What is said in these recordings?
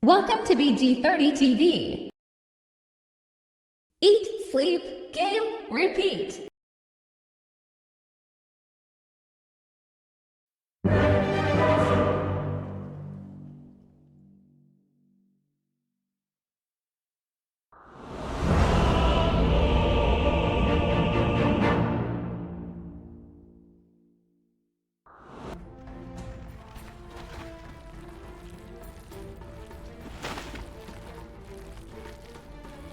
Welcome to BG30 TV. Eat, sleep, game, repeat.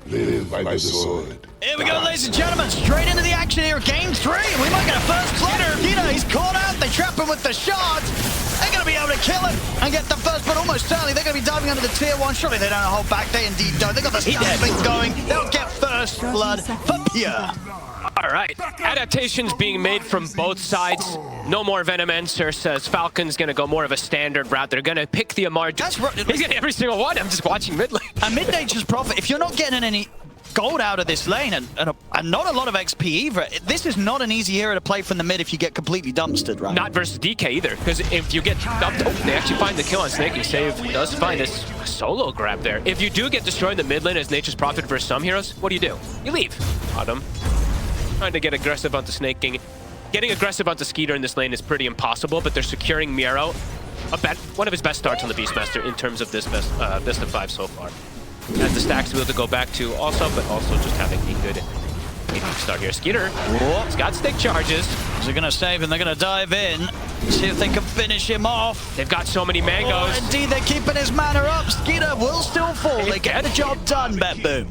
Live by the sword. Here we go, ladies and gentlemen, straight into the action here, game 3. We might get a first blood. He's caught out. They trap him with the shards. They're going to be able to kill him and get the first blood almost certainly. They're going to be diving under the tier 1. Surely they don't hold back. They indeed don't. They got the thing going. They'll get first blood for pure. All right, adaptations being made from both sides. No more Venom Enser says Falcons gonna go more of a standard route. They're gonna pick the Amar. That's right. He's getting every single one. I'm just watching mid lane. And mid-nature's profit. If you're not getting any gold out of this lane and not a lot of XP either, this is not an easy hero to play from the mid if you get completely dumpstered, right? Not versus DK either, because if you get dumped, they actually find the kill on Snake and Save does find this solo grab there. If you do get destroyed in the mid lane as Nature's Prophet versus some heroes, what do? You leave. Autumn. Trying to get aggressive onto Snaking. Getting aggressive onto Skeeter in this lane is pretty impossible, but they're securing Miro. One of his best starts on the Beastmaster in terms of this best of 5 so far. Has the stacks to be able to go back to also, but also just having a good start here. Skeeter, he's got stick charges. They're going to save him. They're going to dive in. See if they can finish him off. They've got so many mangoes. Oh, indeed, they're keeping his mana up. Skeeter will still fall. They get the job done, BetBoom.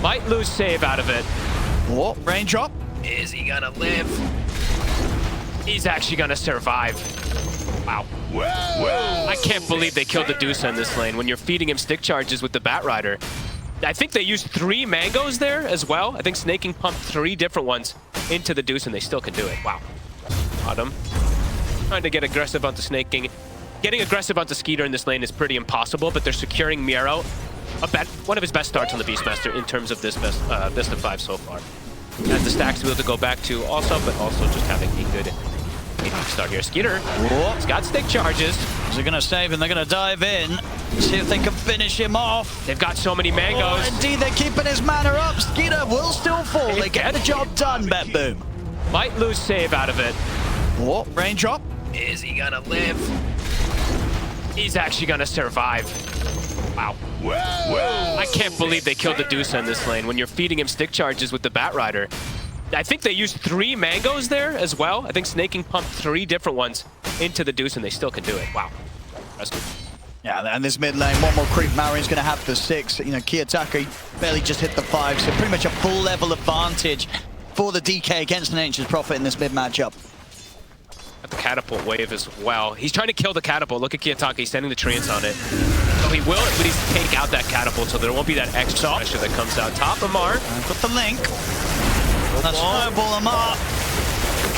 Might lose Save out of it. Oh, raindrop. Is he gonna live? He's actually gonna survive. Wow. Whoa. I can't believe they killed the Deuce in this lane when you're feeding him stick charges with the Bat Rider. I think they used 3 mangoes there as well. I think Snaking pumped 3 different ones into the Deuce and they still can do it. Wow. Autumn. Trying to get aggressive onto Snaking. Getting aggressive onto Skeeter in this lane is pretty impossible, but they're securing Miro. One of his best starts on the Beastmaster in terms of this best of 5 so far. Has the stacks to be able to go back to also, but also just having a good start here. Skeeter, he's got stick charges. They're going to save him. They're going to dive in. See if they can finish him off. They've got so many mangoes. Oh, indeed, they're keeping his mana up. Skeeter will still fall. They get the job done, BetBoom. Might lose Save out of it. Oh, raindrop. Is he gonna live? He's actually gonna survive. Wow. Whoa. I can't believe they killed the Deuce in this lane when you're feeding him stick charges with the Bat Rider. I think they used 3 mangoes there as well. I think Snaking pumped 3 different ones into the Deuce and they still can do it. Wow. Yeah, and this mid lane, one more creep. Marion's going to have the 6. You know, Kiyotaka barely just hit the 5, so pretty much a full level advantage for the DK against Nature's Prophet in this mid matchup. The catapult wave as well. He's trying to kill the catapult. Look at Kiyotaka, he's sending the treants on it. So he will at least take out that catapult so there won't be that extra pressure that comes out. Top Amar. Got the link. That's snowball Amar.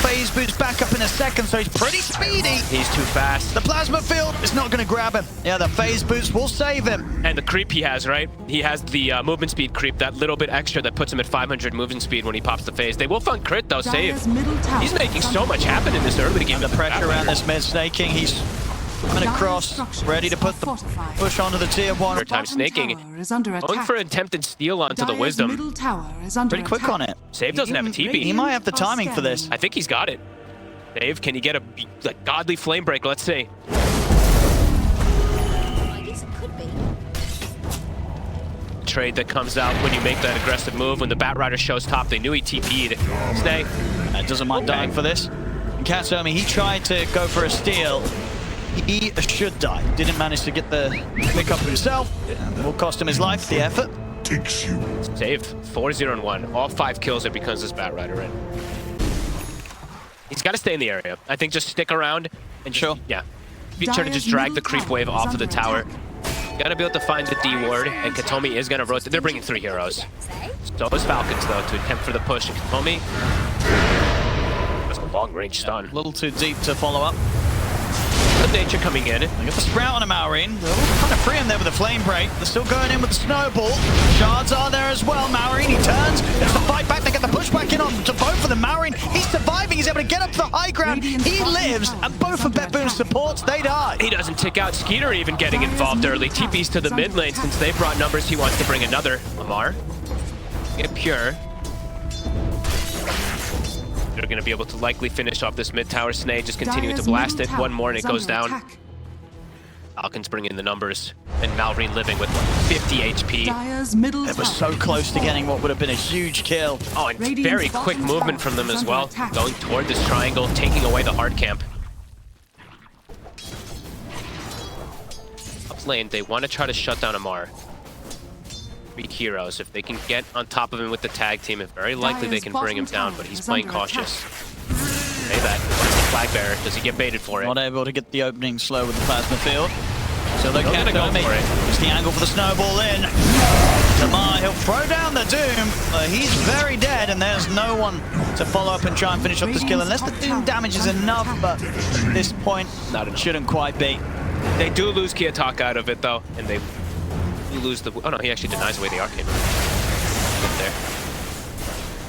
Phase boots back up in a second, so he's pretty speedy. He's too fast. The plasma field is not going to grab him. Yeah, the phase boots will save him. And the creep he has, right? He has the movement speed creep, that little bit extra that puts him at 500 movement speed when he pops the phase. They will find crit though, Save. He's making so much happen in this early game. The pressure around this mid Snaking. He's coming across, ready to put the push onto the tier 1. Third time Snaking. Going for an attempted steal onto the Wisdom. Pretty quick on it. Save doesn't have a TP. He might have the timing for this. I think he's got it. Dave, can he get a godly flame break? Let's see. I guess it could be. Trade that comes out when you make that aggressive move. When the Bat Rider shows top, they knew he TP'd. Stay. Doesn't mind dying for this. And Katsomi, he tried to go for a steal. He should die. Didn't manage to get the pick up himself. It will cost him his life, the effort. Takes you. Saved 4-0-1. All 5 kills are because this Bat Rider in. He's got to stay in the area. I think just stick around and sure. Yeah. Be sure to just drag the creep wave off of the tower. Gotta be able to find the D ward, and Katomi is gonna rotate. They're bringing 3 heroes. So is Falcons though to attempt for the push. And Katomi. That's a long range stun. A little too deep to follow up. of nature coming in. They got the sprout on a Maureen. They're kind of free him there with the flame break. They're still going in with the snowball. Shards are there as well. Maureen, he turns. There's the fight back. They get the pushback in on to both of them. Maureen, he's surviving. He's able to get up to the high ground. He lives, and both of BetBoom's supports, they die. He doesn't tick out. Skeeter even getting involved early. TP's to the mid lane. Since they brought numbers, he wants to bring another. Lamar. Get Pure. They're going to be able to likely finish off this mid tower. Snake just continuing to blast it. One more and it goes down. Falcons bring in the numbers. And Malrine living with 50 HP. It was so close to getting what would have been a huge kill. Oh, and very quick movement from them as well. Going toward this triangle, taking away the hard camp. Up lane, they want to try to shut down Amar. 3 heroes. If they can get on top of him with the tag team, it's very likely they can bring him down, but he's playing cautious. Say that. What's the flag bearer? Does he get baited for it? Not able to get the opening slow with the plasma field. So they're going to go for it. It's the angle for the snowball in. Tamar, he'll throw down the Doom, but he's very dead, and there's no one to follow up and try and finish off this kill, unless the Doom damage is enough, but at this point, it shouldn't quite be. They do lose Kiyotaka out of it, though, and they lose the... Oh, no, he actually denies away the arcane. Get there.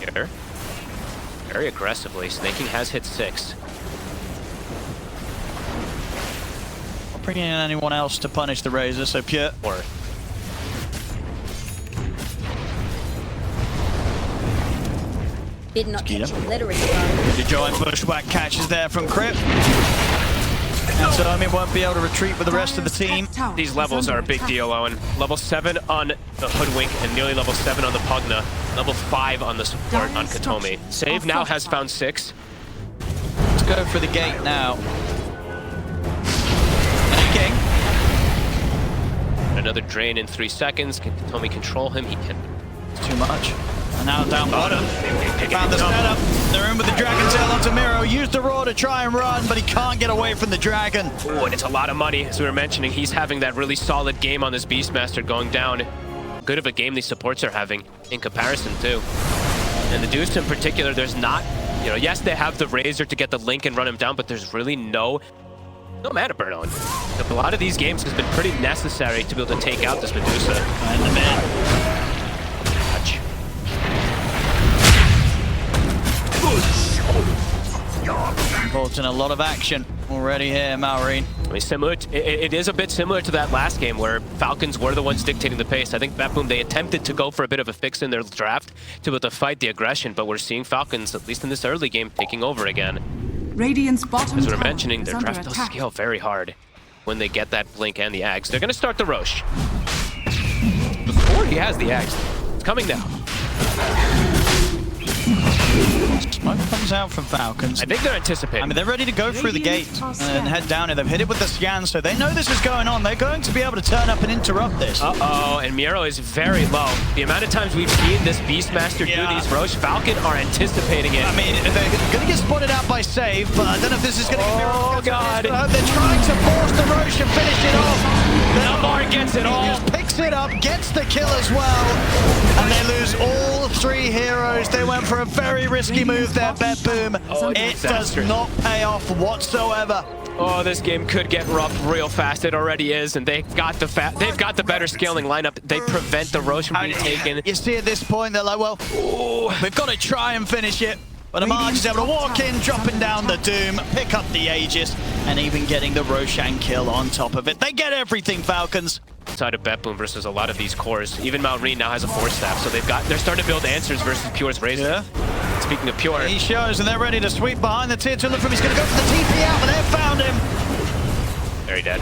Get her. Very aggressively. Snaking has hit 6. Not bringing in anyone else to punish the Razor, so Pure. Or Did not Skeeter. catch it, literally. Though. The giant bushwhack catches there from Crypt. And so Omi won't be able to retreat with the rest of the team. these levels are a big deal, Owen. Level 7 on the Hoodwink and nearly level 7 on the Pugna. Level 5 on the support on Katomi. Save now has found 6. Let's go for the gate now. King. Another drain in 3 seconds. Can Katomi control him? He can. It's too much. And now down bottom. Picking Found the it up. setup. They're in with the Dragon Tail onto Miro. Used the Roar to try and run, but he can't get away from the Dragon. Ooh, and it's a lot of money. As we were mentioning, he's having that really solid game on this Beastmaster going down. Good of a game these supports are having in comparison too. And the Deuce in particular, there's not, you know, yes, they have the Razor to get the Link and run him down, but there's really no mana burn on. A lot of these games has been pretty necessary to be able to take out this Medusa. And the man. Touch. Causing a lot of action already here, Maureen. I mean, similar it is a bit similar to that last game where Falcons were the ones dictating the pace. I think BetBoom, they attempted to go for a bit of a fix in their draft to be able to fight the aggression, but we're seeing Falcons, at least in this early game, taking over again. Radiant's bottom As we were tower mentioning, is their under draft does attack. scale very hard when they get that Blink and the Ags. They're going to start the Roche. Before he has the Ags. It's coming now. Smoke comes out from Falcons. I think they're anticipating. I mean, they're ready to go through the gate and head down here. They've hit it with the scan, so they know this is going on. They're going to be able to turn up and interrupt this. Uh-oh, and Miro is very low. The amount of times we've seen this Beastmaster do these Roche, Falcon are anticipating it. I mean, they're going to get spotted out by Save, but I don't know if this is going to get Miro. Oh, God. They're trying to force the Roche and finish it off. Lamar gets it all. He just picks it up, gets the kill as well, and they lose all 3 heroes. They went for a very risky move there, BetBoom. Oh, it disaster. does not pay off whatsoever. Oh, this game could get rough real fast. It already is, and they've got the better scaling lineup. They prevent the Roche from being taken. You see at this point, they're like, well, we've got to try and finish it. But Amar is able to walk in, dropping down the Doom, pick up the Aegis, and even getting the Roshan kill on top of it. They get everything, Falcons. Side of BetBoom versus a lot of these cores. Even Malrine now has a 4-staff, so they're starting to build answers versus Pure's Razor. Yeah. Speaking of Pure, He shows, and they're ready to sweep behind the tier 2. Look for him, he's going to go for the TP out, but they've found him. very dead.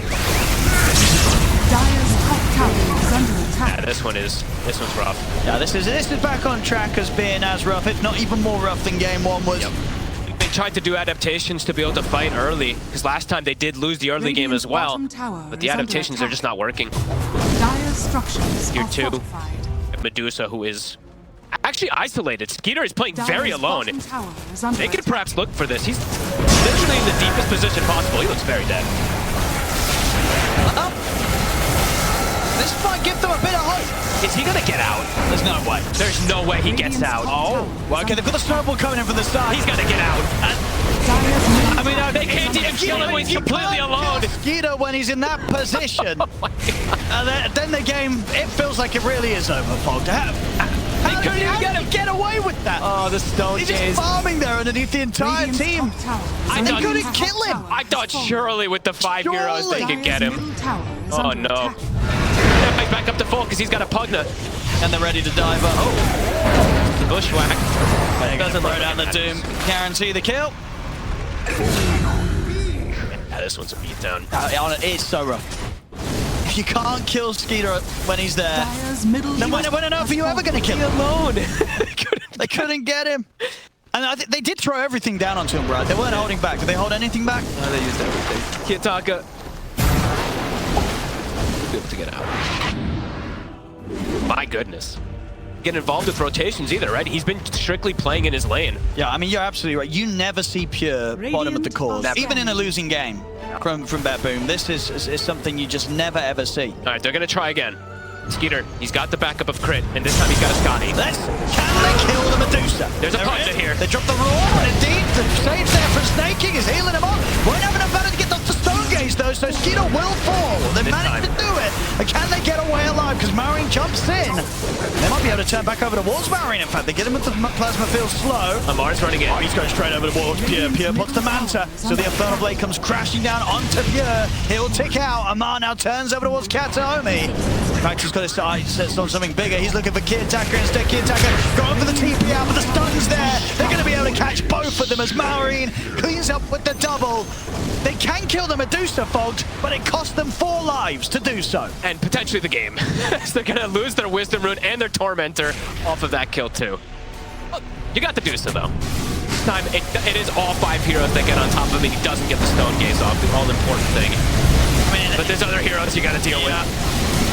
Dire's top tower is under attack. Yeah, this one's rough. Yeah, this is back on track as being as rough, if not even more rough than game 1 was. Yep. They tried to do adaptations to be able to fight early, because last time they did lose the early game as well. But the adaptations are just not working. Dire's structures Tier are 2, fortified. Medusa, who is actually isolated. Skeeter is playing very Dire's alone. bottom tower is under They could attack. perhaps look for this. He's literally in the deepest position possible. He looks very dead. This might give them a bit of hope. Is he gonna get out? There's no way. There's no way he gets Radiant's out. top Oh, tower is Well, okay, under they've got the attack. snowball coming in from the side. he's gonna get out. Dire's middle I I mean, They can't even kill him when he's you completely can't alone. kill Skeeter when he's in that position. Then the game, it feels like it really is over, Fog. How couldn't even get him. get away with that? Oh, the stone He's gaze. just farming there underneath the entire Radiant's team. top tower is I under thought- couldn't attack. kill him. I thought surely with the 5 heroes they Surely. could get Dire's him. middle tower is Oh, under no. attack. Yeah, he's back up to full because he's got a Pugna. And they're ready to dive up. Oh, the bushwhack. Doesn't Doesn't throw look down the like Doom. Guarantee the kill. Yeah, this one's a beatdown. It's so rough. You can't kill Skeeter when he's there. Dire's middle Then when tower on earth are has you ever fallen. going to kill him? Alone. They couldn't get him. And they did throw everything down onto him, Brad. They weren't holding back. Did they hold anything back? Oh, they used everything. Kitaka. Be able to get out. My goodness. Get involved with rotations either, right? He's been strictly playing in his lane. Yeah, I mean, you're absolutely right. You never see pure bottom of the cores, Radiant even in a losing game from BetBoom. This is something you just never, ever see. All right, they're going to try again. Skeeter, he's got the backup of Crit, and this time he's got a Scotty. Can they kill the Medusa? There's a They're Pugna in. here. They drop the Roar, and indeed, the sage there from Snaking is healing him up. Won't have enough mana to get off the Stone Gaze, though, so Skeeter will fall. They This managed to do it. And can they get away alive? Because Marine jumps in. They might be able to turn back over towards Marine, in fact. They get him with the plasma field slow. Amar's running in. Oh, he's going straight over towards Pure. Pure puts the Manta, so the Infernal Blade comes crashing down onto Pure. He'll tick out. Amar now turns over towards Kataomi. In fact, he's got his sights on something bigger. He's looking for Kitaka instead. Kitaka going for the TP out, but the stun's there. They're going to be able to catch both of them as Marine cleans up with the double. They can kill the Medusa, Fogged, but it cost them 4 lives to do so. And potentially the game. So they're going to lose their Wisdom Rune and their Tormentor off of that kill, too. You got the Medusa, though. This time, it is all 5 heroes that get on top of him. He doesn't get the Stone Gaze off, the all-important thing. But there's other heroes you got to deal with.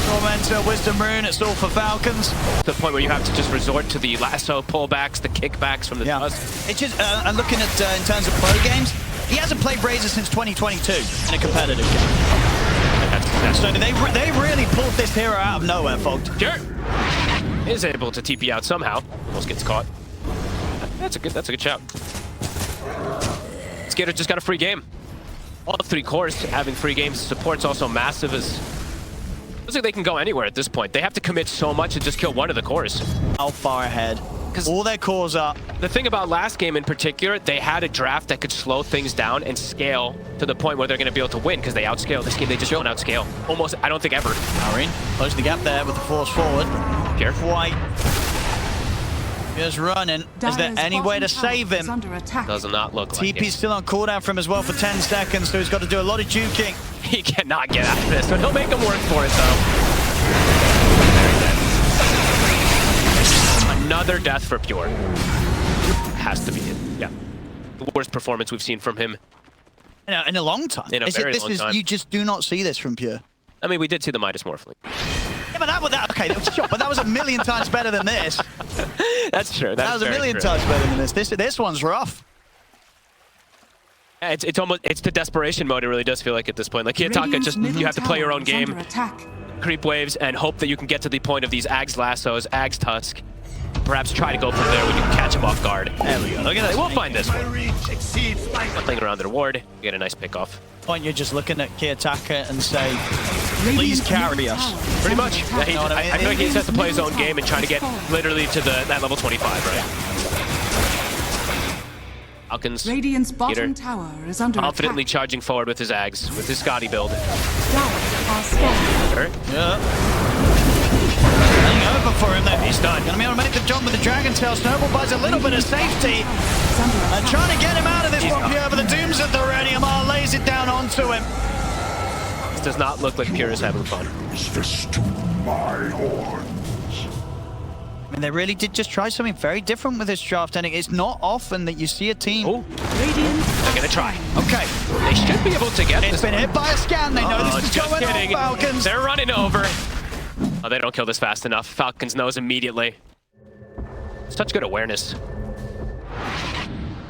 Tormentor, Wisdom Rune, it's all for Falcons. To the point where you have to just resort to the lasso pullbacks, the kickbacks from the Tusk. It's just, I'm looking at, in terms of pro games, he hasn't played Razor since 2022 in a competitive game. So they really pulled this hero out of nowhere, Fogged. Sure. Is able to TP out somehow. Almost gets caught. That's a good shout. Skater just got a free game. All 3 cores having free games. Support's also massive. Looks like they can go anywhere at this point. They have to commit so much and just kill one of the cores. How far ahead? Because all their cores are. The thing about last game in particular, they had a draft that could slow things down and scale to the point where they're going to be able to win because they outscale. This game, they just don't outscale. Almost, I don't think ever. Marine closing the gap there with the force forward. Here. White just running. Is there Dire's any way to bottom tower save is him? under attack. Does not look like TP's it. still on cooldown for him as well for 10 seconds, so he's got to do a lot of juking. He cannot get out of this, but he'll make him work for it, though. Another death for Pure. Has to be it. Yeah. The worst performance we've seen from him. In a long time. In a very long time. You just do not see this from Pure. I mean, we did see the Midas Morphling. Yeah, but that was sure, but that was a million times better than this. That's true. That was a million times better than this. This one's rough. It's almost the desperation mode. It really does feel like at this point. Like Kitaka, Radiant's just middle you have to play your tower own is game, under attack. creep waves, and hope that you can get to the point of these Ags lassos, Ags tusk. Perhaps try to go from there when you can catch him off guard. There we go. Look at that. We'll find this one. Playing around the reward, you get a nice pick off. Point you're just looking at Kitaka and say, please Radiant's carry middle us. tower is Pretty under much. Yeah, attack. I feel like he just has to play his own game and try to get literally to that level 25, right? Falcons. Radiant's bottom Peter. tower is under Confidently attack. charging forward with his Ags, with his Scotty build. Dire are scanning. Sure. Yeah. Hanging over for him there. He's done. Gonna be able to make the jump with the Dragon Tail. Snowball buys a little bit of safety. Is under And attack. trying to get him out of this He's one, not. Pure, but the Dooms at the ready. Amar lays it down onto him. This does not look like Pure is having fun. Fist to my horns. I mean, they really did just try something very different with this draft ending. It's not often that you see a team. Oh, Radiant they're gonna try. Okay. They should be able to get It's this. been hit by a scan. They know Oh, this is just going kidding. on, Falcons. They're running over. Oh, they don't kill this fast enough. Falcons knows immediately. Such good awareness.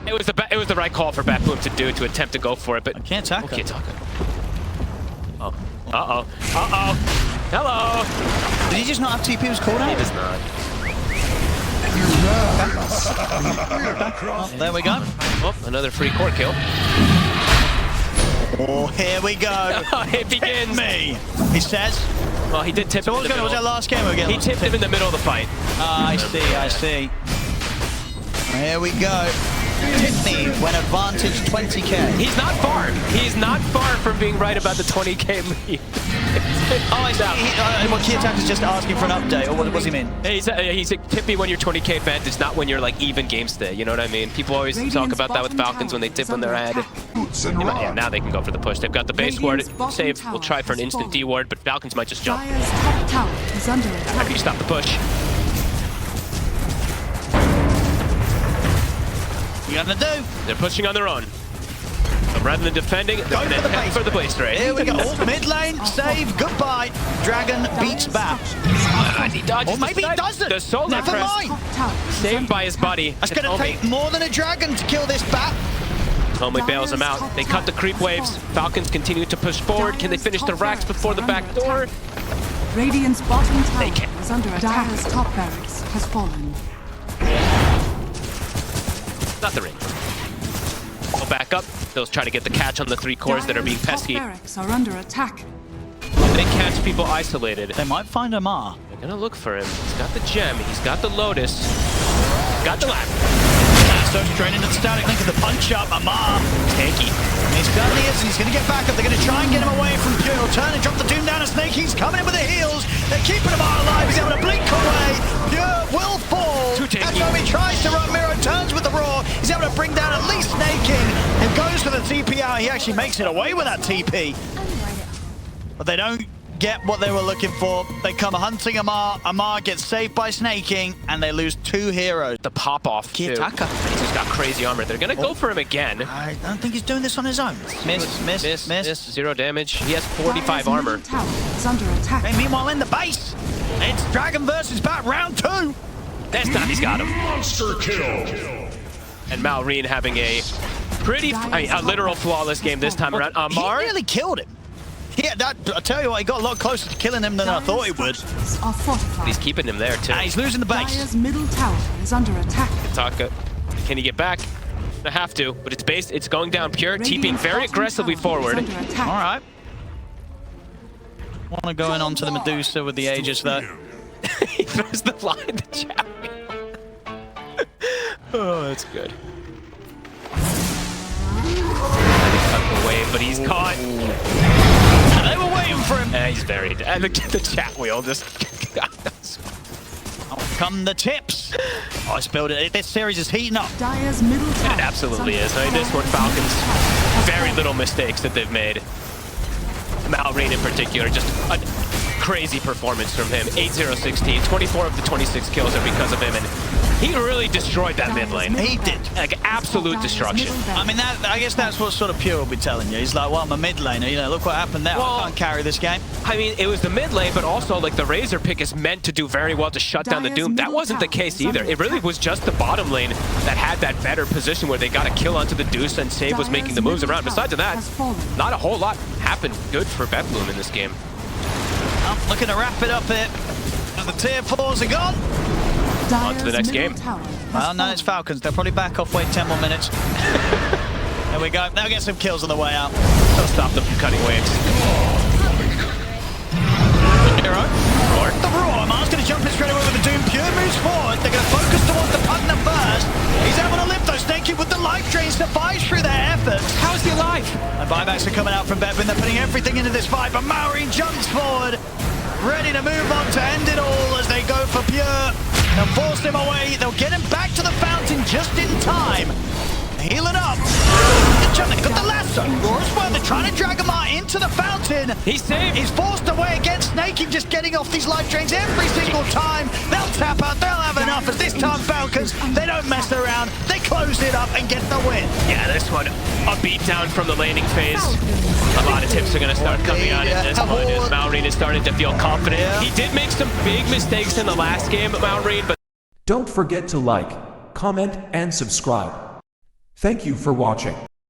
It was the right call for BetBoom to do, to attempt to go for it, but I can't tackle. Okay, talk. Oh. Uh-oh. Uh-oh. Hello. Did he just not have TP was called out? He does not. There we go. Oh, another free core kill. Oh, here we go. It begins. Me, he says. Well, he did tip So him what in the was middle. that last game again? He tipped him in the middle of the fight. I see. Here we go. Tip me when advantage 20k. He's not far. He's not far from being right about the 20k lead. Oh, I see. Well, Key Attack is just asking for an update, or what does he mean? He's tip me when you're 20k advantage, not when you're like even game state. You know what I mean? People always talk about that with Falcons when they tip when they're ahead. Yeah, now they can go for the push. They've got the base ward. Save. We'll try for an instant D ward, but Falcons might just jump. Dire's top tower is under How attack. can you stop the push? What are you gonna do? They're pushing on their own. So rather than defending, they're Go going to head for the base trade. Here we go. Mid lane, save, goodbye. Dragon beats back. He dodges Or maybe the he snipe. doesn't. The solar Never press mind. Top tower is saved under by his attack. buddy. That's gonna take more than a dragon to kill this bat. Homely bails him out. They cut the creep waves. Falcons continue to push forward. Can they finish the racks before the back door? Radiant's bottom tower They can. is under attack. Dire's top barracks has fallen. Not the ring. Go back up. They'll try to get the catch on the 3 cores that are being Dire's top pesky. barracks are under attack. They catch people isolated. They might find Amar. They're gonna look for him. He's got the gem. He's got the lotus. Got the lap. So straight into the static link of the punch up. Amar. Tanky. He certainly is, and he's going to get back up. They're going to try and get him away from Pure. He'll turn and drop the Doom down to Snake. He's coming in with the heals. They're keeping him alive. He's able to blink away. Pure will fall. Too tanky. That's how he tries to run. Miro turns with the Roar. He's able to bring down at least Snake in and goes for the TP out. He actually makes it away with that TP. But they don't get what they were looking for. They come hunting Amar. Amar gets saved by Snaking, and they lose 2 heroes. The pop off. Key too. attacker. He's just got crazy armor. They're gonna go for him again. I don't think he's doing this on his own. Miss. 0 damage. He has 45 Dire's armor. middle tower is under attack. Hey, meanwhile, in the base, it's Dragon versus Bat round 2. This time he's got him. Monster kill. And Malrine having a pretty, a literal flawless game this time around. Amar. He nearly killed him. Yeah, I tell you what, he got a lot closer to killing him than I thought he would. Dire's are fortified. He's keeping him there too. And he's losing the base. Dire's middle tower is under attack. Taka, can he get back? I have to, but it's based. It's going down pure. TPing Radiant's very bottom aggressively tower is forward. under attack. All right. Want to go in onto the Medusa with the Aegis there. He throws the fly in the chat. Oh, that's good. Cut the wave, but he's caught. They were waiting for him. He's buried. And the chat wheel just. Out come the tips. Oh, I spilled it. This series is heating up. Dire's middle tower. It absolutely is. I mean, this one, Falcons, very little mistakes that they've made. Malrine in particular, just a crazy performance from him. 8-0-16, 24 of the 26 kills are because of him, and he really destroyed that mid lane. He did. Like, absolute destruction. I mean, I guess that's what sort of Pure will be telling you. He's like, well, I'm a mid laner. You know, look what happened there. Well, I can't carry this game. I mean, it was the mid lane, but also, like, the Razor pick is meant to do very well to shut down the Doom. That wasn't the case either. It really was just the bottom lane that had that better position where they got a kill onto the Deuce, and Save was making the moves around. Besides that, not a whole lot happened good for BetBoom in this game. I'm looking to wrap it up here. And the tier 4s are gone. On to the next game. Well, no, it's Falcons. They'll probably back off, wait 10 more minutes. There we go. They'll get some kills on the way out. They'll stop them from cutting waves. Hero. Roar. The Roar. Amar's going to jump in straight away with the Doom. Pure moves forward. They're going to focus towards the partner first. He's able to live though. Snakey with the life drain survives through their efforts. How is he alive? And buybacks are coming out from BetBoom. They're putting everything into this fight, but Maori jumps forward, ready to move on to end it all as they go for Pure. They'll force him away. They'll get him back to the fountain just in time. Healing up. They've got the lasso. Roar's well. They're trying to drag him out into the fountain. He's saved. He's forced away against Snakey, just getting off these life drains every single time. They'll tap out. They'll have enough. As this time, Falcons, they don't mess around. They close it up and get the win. Yeah, this one, a beatdown from the laning phase. A lot of tips are going to start coming out in this one. As Malrine is starting to feel confident. Yeah. He did make some big mistakes in the last game, Malrine, but Don't forget to like, comment, and subscribe. Thank you for watching.